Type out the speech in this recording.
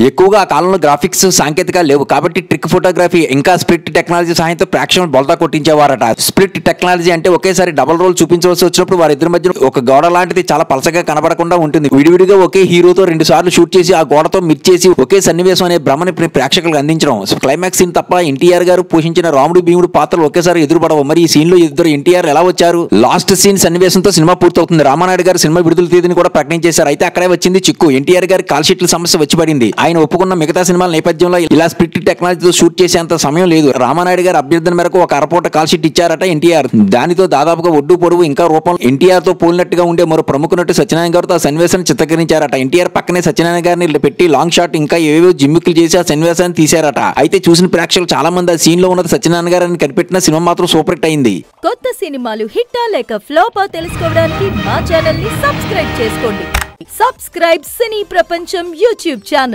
ఎక్కువగా ఆ కాలంలో గ్రాఫిక్స్ సాంకేతికాలు లేవు కాబట్టి ట్రిక్ ఫోటోగ్రఫీ ఇంకా స్ప్లిట్ టెక్నాలజీ సహాయంతో ప్రేక్షకులను బొల్తా కొట్టించేవారట. స్ప్లిట్ టెక్నాలజీ అంటే ఒకేసారి డబుల్ రోల్ చూపించవలసి వచ్చినప్పుడు వారిద్దరి మధ్య ఒక గోడ లాంటిది చాలా పలసగా కనబడకుండా ఉంటుంది. విడివిడిగా ఒకే హీరోతో 2 సార్లు షూట్ చేసి ఆ గోడతో మిర్చేసి ఒకే సన్నివేశం అనే భ్రమని ప్రేక్షకులకు అందించడం. క్లైమాక్స్ సీన్ తప్ప ఎన్టీఆర్ గారు పోషించిన రాముడు భీముడు పాత్రలు ఒకేసారి ఎదురుపడవు. మరి ఈ సీన్ లో ఇద్దరు ఎన్టీఆర్ ఎలా వచ్చారు? లాస్ట్ సీన్ సన్నివేశంతో సినిమా పూర్తవుతుంది. రామానాయుడు గారు సినిమా విడుదల తేదీని కూడా ప్రకటించేశారు. అయితే అక్కడే వచ్చింది చిక్కు. ఎన్టీఆర్ గారి కాల్ షీట్ల సమస్య వచ్చి పడింది. ఆయన ఒప్పుకున్న మిగతా సినిమాల నేపథ్యంలో ఇలా స్ప్లిట్ టెక్నాలజీతో షూట్ చేసేంత సమయం లేదు. రామానాయుడు గారి అభ్యర్థన మేరకు ఒక అరపూట కాల్ షీట్ ఇచ్చారట ఎన్టీఆర్. దానితో దాదాపుగా ఒడ్డు పొడవు ఇంకా రూపం ఎన్టీఆర్ తో పోలినట్టుగా ఉండే మరో ప్రముఖ నటు సత్యనారాయణ గారితో ఆ సన్నివేశాన్ని చిత్రీకరించారట. ఎన్టీఆర్ పక్కనే సత్యనారాయణ గారిని పెట్టి లాంగ్ షాట్ ఇంకా ఏవేవో జిమ్మిక్కులు చేసి ఆ సన్నివేశాన్ని తీశారట. అయితే చూసిన ప్రేక్షకులు చాలా మంది ఆ సీన్ లో ఉన్నది సత్యనారాయణ గారిని కనిపెట్టిన సినిమా మాత్రం సూపర్ హిట్ అయింది. కొత్త సినిమాలు హిట్టా లేక ఫ్లాపా తెలుసుకోవడానికి మా ఛానల్ ని సబ్స్క్రైబ్ చేసుకోండి. సబ్స్క్రైబ్ సినీ ప్రపంచం యూట్యూబ్ ఛానల్.